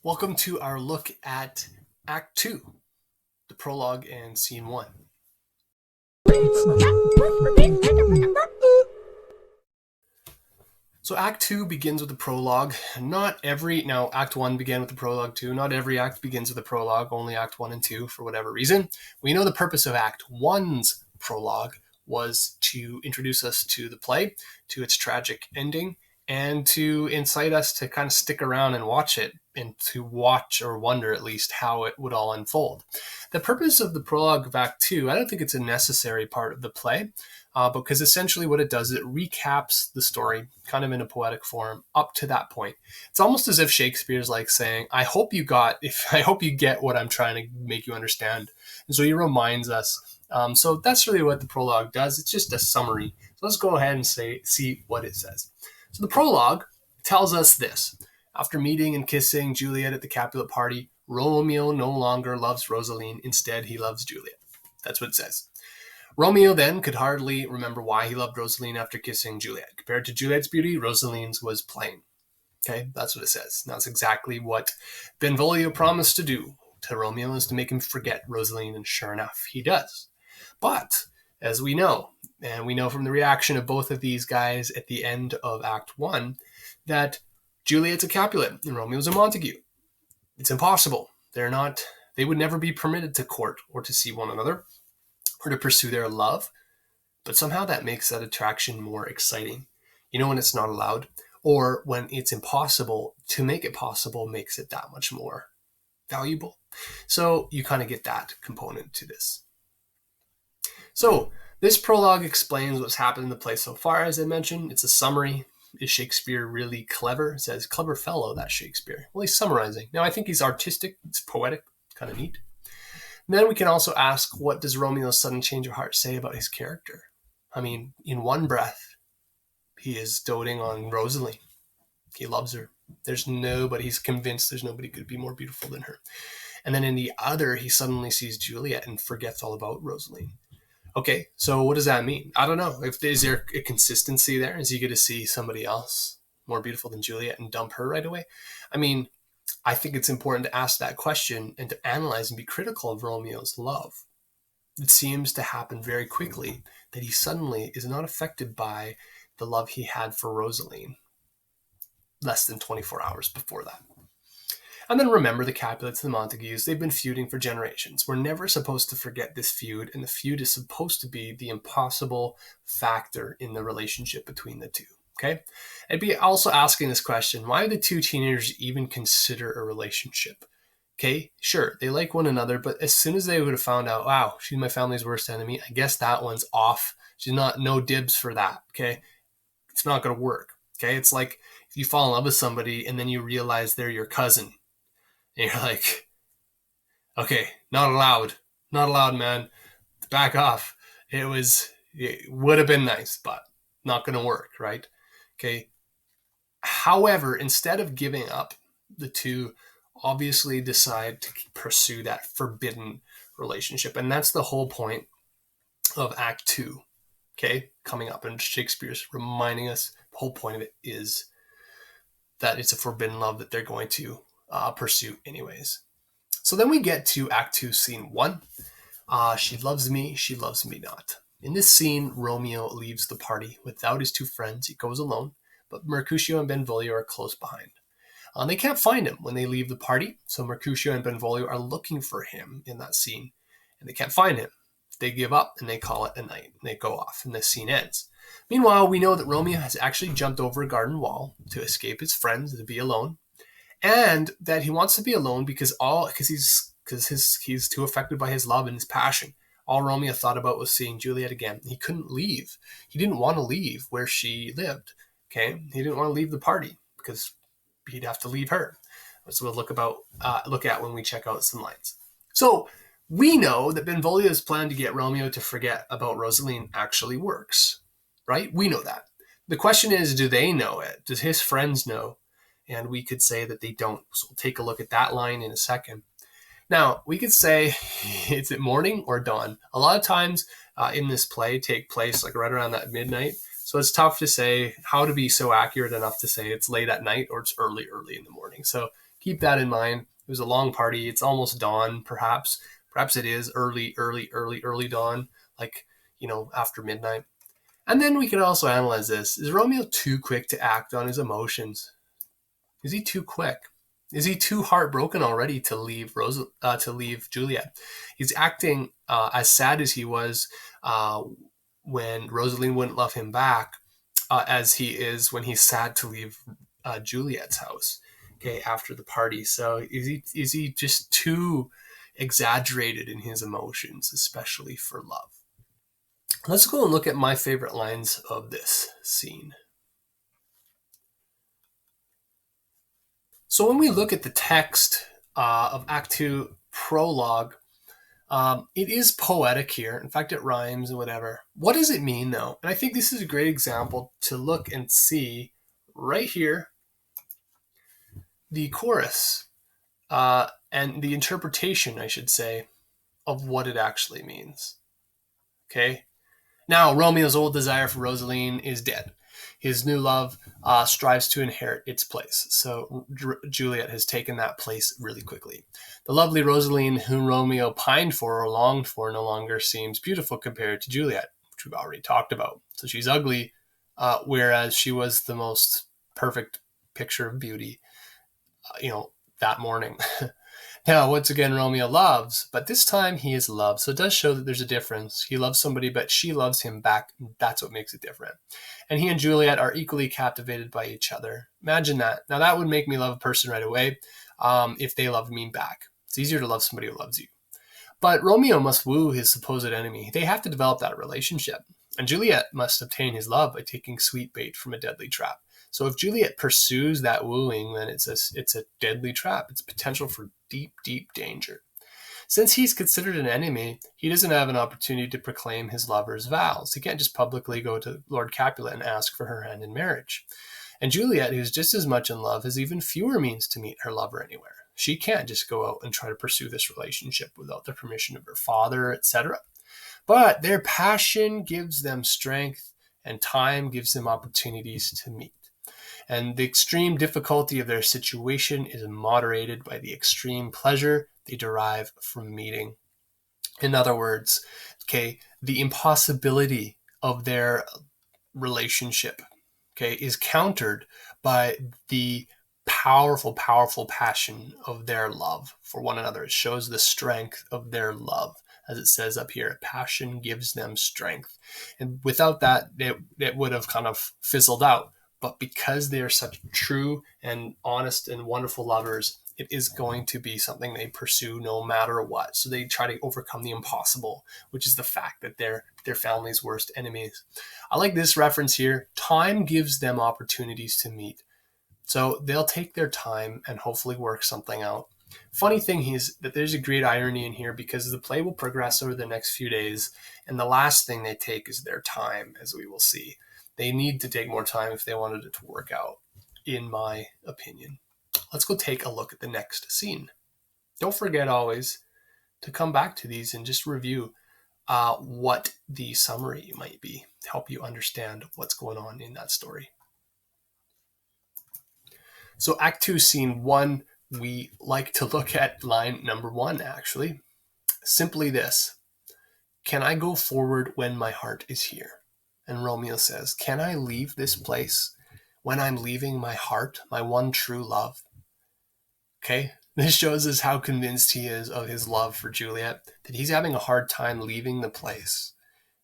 Welcome to our look at Act 2, the prologue and Scene 1. So Act 2 begins with the prologue. Act 1 began with the prologue too. Not every act begins with a prologue, only Act 1 and 2 for whatever reason. We know the purpose of Act 1's prologue was to introduce us to the play, to its tragic ending, and to incite us to kind of stick around and watch it, and to watch or wonder at least how it would all unfold. The purpose of the prologue of Act 2, I don't think it's a necessary part of the play, because essentially what it does is it recaps the story kind of in a poetic form up to that point. It's almost as if Shakespeare's like saying, I hope you get what I'm trying to make you understand. And so he reminds us. So that's really what the prologue does. It's just a summary. So let's go ahead and see what it says. So the prologue tells us this. After meeting and kissing Juliet at the Capulet party, Romeo no longer loves Rosaline. Instead, he loves Juliet. That's what it says. Romeo then could hardly remember why he loved Rosaline after kissing Juliet. Compared to Juliet's beauty, Rosaline's was plain. Okay, that's what it says. And that's exactly what Benvolio promised to do to Romeo, is to make him forget Rosaline, and sure enough, he does. But, as we know, and we know from the reaction of both of these guys at the end of Act 1, that Juliet's a Capulet and Romeo's a Montague. It's impossible. They would never be permitted to court or to see one another or to pursue their love, but somehow that makes that attraction more exciting. You know, when it's not allowed, or when it's impossible, to make it possible makes it that much more valuable. So you kind of get that component to this. So this prologue explains what's happened in the play so far. As I mentioned, it's a summary. Is Shakespeare really clever? It says, clever fellow, that Shakespeare. Well, he's summarizing. Now, I think he's artistic. It's poetic. Kind of neat. And then we can also ask, what does Romeo's sudden change of heart say about his character? I mean, in one breath, he is doting on Rosaline. He loves her. He's convinced there's nobody could be more beautiful than her. And then in the other, he suddenly sees Juliet and forgets all about Rosaline. Okay, so what does that mean? I don't know. Is there a consistency there? Is he going to see somebody else more beautiful than Juliet and dump her right away? I mean, I think it's important to ask that question and to analyze and be critical of Romeo's love. It seems to happen very quickly that he suddenly is not affected by the love he had for Rosaline less than 24 hours before that. And then remember the Capulets and the Montagues, they've been feuding for generations. We're never supposed to forget this feud, and the feud is supposed to be the impossible factor in the relationship between the two. Okay? I'd be also asking this question, why do the two teenagers even consider a relationship? Okay, sure, they like one another, but as soon as they would have found out, wow, she's my family's worst enemy, I guess that one's off. She's no dibs for that, okay? It's not going to work, okay? It's like if you fall in love with somebody and then you realize they're your cousin. And you're like, okay, not allowed, man. Back off. It would have been nice, but not going to work, right? Okay. However, instead of giving up, the two obviously decide to pursue that forbidden relationship. And that's the whole point of Act 2, okay, coming up. And Shakespeare's reminding us the whole point of it is that it's a forbidden love that they're going to pursue anyways. So then we get to Act 2, Scene 1. She loves me not. In this scene, Romeo leaves the party without his two friends. He goes alone, but Mercutio and Benvolio are close behind. They can't find him when they leave the party, so Mercutio and Benvolio are looking for him in that scene, and they can't find him. They give up and they call it a night. They go off, and the scene ends. Meanwhile, we know that Romeo has actually jumped over a garden wall to escape his friends, to be alone, and that he wants to be alone because he's too affected by his love and his passion. All Romeo thought about was seeing Juliet again. He couldn't leave. He didn't want to leave where she lived. Okay, he didn't want to leave the party because he'd have to leave her. So we'll look at when we check out some lines. So we know that Benvolio's plan to get Romeo to forget about Rosaline actually works, right? We know that. The question is, do they know it? Does his friends know? And we could say that they don't. So we'll take a look at that line in a second. Now, we could say, is it morning or dawn? A lot of times in this play take place like right around that midnight. So it's tough to say how to be so accurate enough to say it's late at night or it's early in the morning. So keep that in mind. It was a long party. It's almost dawn, perhaps. Perhaps it is early dawn, like, after midnight. And then we can also analyze this. Is Romeo too quick to act on his emotions? Is he too quick? Is he too heartbroken already to leave Juliet? He's acting as sad as he was when Rosaline wouldn't love him back, as he is when he's sad to leave Juliet's house. Okay, after the party. So is he just too exaggerated in his emotions, especially for love? Let's go and look at my favorite lines of this scene. So when we look at the text of Act 2 prologue, it is poetic here. In fact, it rhymes and whatever. What does it mean, though? And I think this is a great example to look and see right here, the chorus and the interpretation, I should say, of what it actually means. Okay? Now, Romeo's old desire for Rosaline is dead. His new love strives to inherit its place. So Juliet has taken that place really quickly. The lovely Rosaline, whom Romeo pined for or longed for, no longer seems beautiful compared to Juliet, which we've already talked about. So she's ugly, whereas she was the most perfect picture of beauty, that morning. Now, once again, Romeo loves, but this time he is loved. So it does show that there's a difference. He loves somebody, but she loves him back. That's what makes it different. And he and Juliet are equally captivated by each other. Imagine that. Now, that would make me love a person right away if they loved me back. It's easier to love somebody who loves you. But Romeo must woo his supposed enemy. They have to develop that relationship. And Juliet must obtain his love by taking sweet bait from a deadly trap. So if Juliet pursues that wooing, then it's a deadly trap. It's potential for deep, deep danger. Since he's considered an enemy, he doesn't have an opportunity to proclaim his lover's vows. He can't just publicly go to Lord Capulet and ask for her hand in marriage. And Juliet, who's just as much in love, has even fewer means to meet her lover anywhere. She can't just go out and try to pursue this relationship without the permission of her father, etc. But their passion gives them strength, and time gives them opportunities to meet. And the extreme difficulty of their situation is moderated by the extreme pleasure they derive from meeting. In other words, the impossibility of their relationship, is countered by the powerful, powerful passion of their love for one another. It shows the strength of their love. As it says up here, passion gives them strength. And without that, it would have kind of fizzled out. But because they are such true and honest and wonderful lovers, it is going to be something they pursue no matter what. So they try to overcome the impossible, which is the fact that they're their family's worst enemies. I like this reference here. Time gives them opportunities to meet. So they'll take their time and hopefully work something out. Funny thing is that there's a great irony in here because the play will progress over the next few days, and the last thing they take is their time, as we will see. They need to take more time if they wanted it to work out, in my opinion. Let's go take a look at the next scene. Don't forget always to come back to these and just review what the summary might be to help you understand what's going on in that story. So Act 2, Scene 1, we like to look at line number 1, actually. Simply this: can I go forward when my heart is here? And Romeo says, can I leave this place when I'm leaving my heart, my one true love? Okay, this shows us how convinced he is of his love for Juliet, that he's having a hard time leaving the place.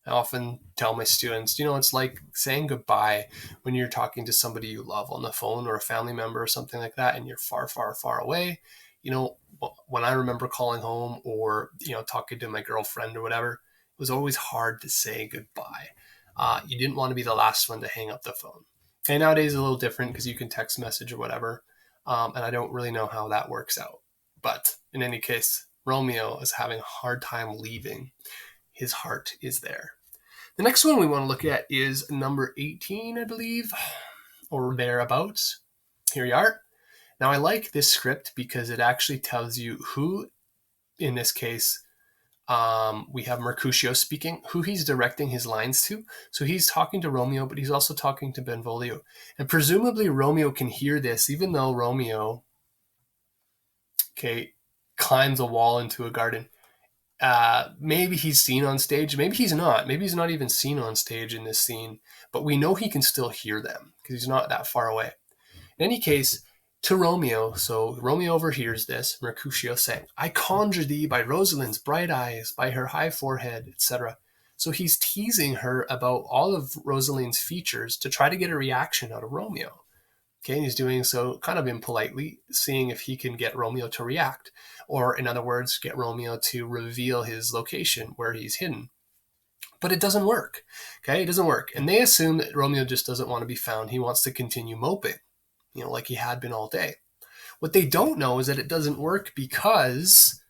I often tell my students, it's like saying goodbye when you're talking to somebody you love on the phone or a family member or something like that, and you're far, far, far away. When I remember calling home or, talking to my girlfriend or whatever, it was always hard to say goodbye. You didn't want to be the last one to hang up the phone. And nowadays it's a little different because you can text message or whatever. And I don't really know how that works out. But in any case, Romeo is having a hard time leaving. His heart is there. The next one we want to look at is number 18, I believe, or thereabouts. Here you are. Now, I like this script because it actually tells you who, in this case, We have Mercutio speaking, who he's directing his lines to. So he's talking to Romeo, but he's also talking to Benvolio. And presumably Romeo can hear this, even though Romeo, okay, climbs a wall into a garden. Maybe he's seen on stage. Maybe he's not. Maybe he's not even seen on stage in this scene. But we know he can still hear them because he's not that far away. In any case, to Romeo, so Romeo overhears this, Mercutio saying, I conjure thee by Rosalind's bright eyes, by her high forehead, etc. So he's teasing her about all of Rosalind's features to try to get a reaction out of Romeo. Okay, and he's doing so kind of impolitely, seeing if he can get Romeo to react, or in other words, get Romeo to reveal his location where he's hidden. But it doesn't work. Okay, it doesn't work. And they assume that Romeo just doesn't want to be found. He wants to continue moping, like he had been all day. What they don't know is that it doesn't work because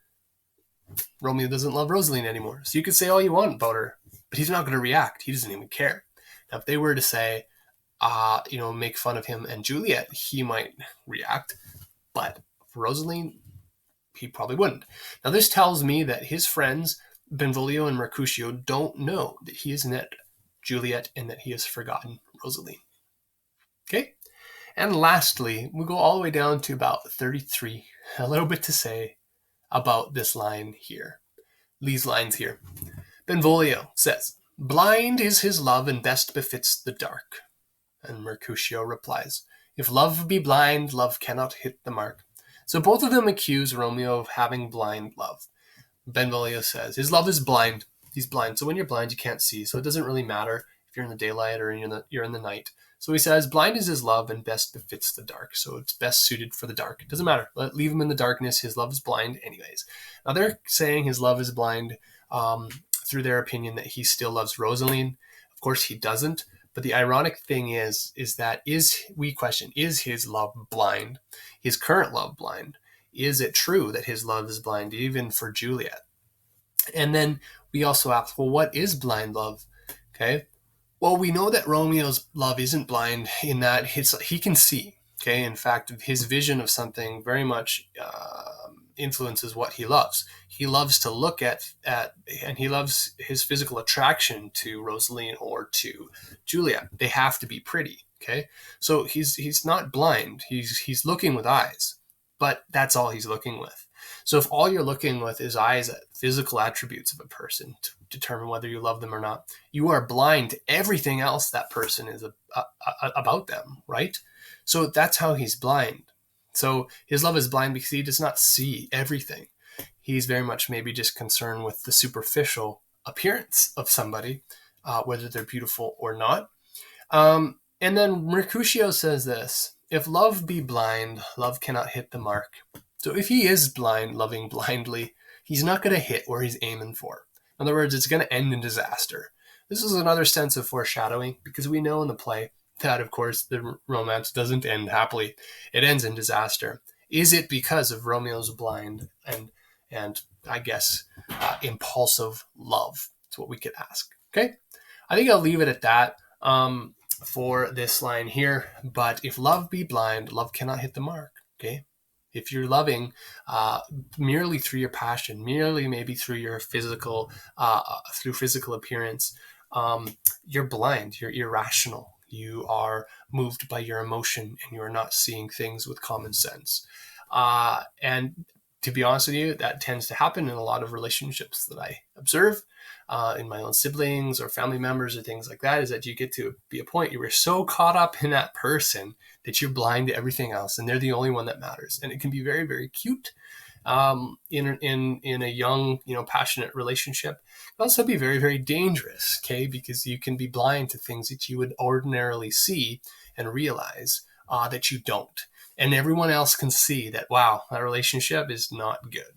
Romeo doesn't love Rosaline anymore. So you could say all you want about her, but he's not going to react. He doesn't even care. Now, if they were to say, make fun of him and Juliet, he might react. But for Rosaline, he probably wouldn't. Now, this tells me that his friends, Benvolio and Mercutio, don't know that he has met Juliet and that he has forgotten Rosaline. Okay? And lastly, we go all the way down to about 33. A little bit to say about this line here. These lines here. Benvolio says, blind is his love and best befits the dark. And Mercutio replies, if love be blind, love cannot hit the mark. So both of them accuse Romeo of having blind love. Benvolio says, his love is blind. He's blind. So when you're blind, you can't see. So it doesn't really matter if you're in the daylight or you're in the night. So he says, blind is his love and best befits the dark. So it's best suited for the dark. It doesn't matter. Leave him in the darkness. His love is blind anyways. Now they're saying his love is blind through their opinion that he still loves Rosaline. Of course, he doesn't. But the ironic thing is that we question, is his love blind? His current love blind? Is it true that his love is blind even for Juliet? And then we also ask, well, what is blind love? Okay. Well, we know that Romeo's love isn't blind in that he can see. Okay. In fact, his vision of something very much influences what he loves. He loves to look at, and he loves his physical attraction to Rosaline or to Juliet. They have to be pretty. Okay. So he's not blind. He's looking with eyes, but that's all he's looking with. So if all you're looking with is eyes at physical attributes of a person to determine whether you love them or not, you are blind to everything else that person is about them, right? So that's how he's blind. So his love is blind because he does not see everything. He's very much maybe just concerned with the superficial appearance of somebody, whether they're beautiful or not. And then Mercutio says this, if love be blind, love cannot hit the mark. So if he is blind, loving blindly, he's not going to hit where he's aiming for. In other words, it's going to end in disaster. This is another sense of foreshadowing because we know in the play that, of course, the romance doesn't end happily. It ends in disaster. Is it because of Romeo's blind and I guess, impulsive love? That's what we could ask. Okay? I think I'll leave it at that for this line here. But if love be blind, love cannot hit the mark. Okay? If you're loving merely through your passion, merely maybe through your physical appearance, you're blind, you're irrational, you are moved by your emotion, and you are not seeing things with common sense. And to be honest with you, that tends to happen in a lot of relationships that I observe in my own siblings or family members or things like that, is that you get to be a point you were so caught up in that person that you're blind to everything else, and they're the only one that matters. And it can be very, very cute in a young, passionate relationship. It can also be very, very dangerous, okay, because you can be blind to things that you would ordinarily see and realize that you don't. And everyone else can see that, wow, that relationship is not good.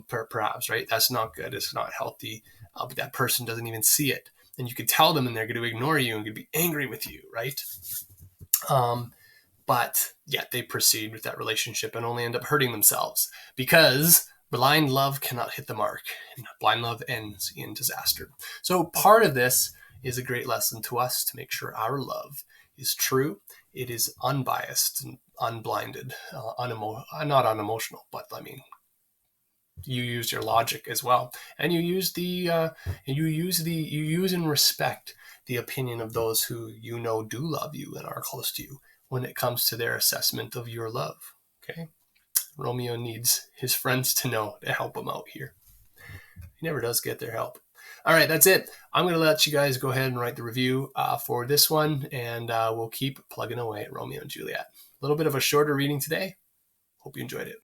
Perhaps, right? That's not good. It's not healthy. But that person doesn't even see it. And you could tell them and they're going to ignore you and could be angry with you, right? But yet they proceed with that relationship and only end up hurting themselves because blind love cannot hit the mark. And blind love ends in disaster. So part of this is a great lesson to us to make sure our love is true. It is unbiased and unblinded, not unemotional, but you use your logic as well, and you use and respect the opinion of those who you know do love you and are close to you when it comes to their assessment of your love. Okay, Romeo needs his friends to know to help him out here. He never does get their help. All right, that's it. I'm going to let you guys go ahead and write the review for this one, and we'll keep plugging away at Romeo and Juliet. A little bit of a shorter reading today. Hope you enjoyed it.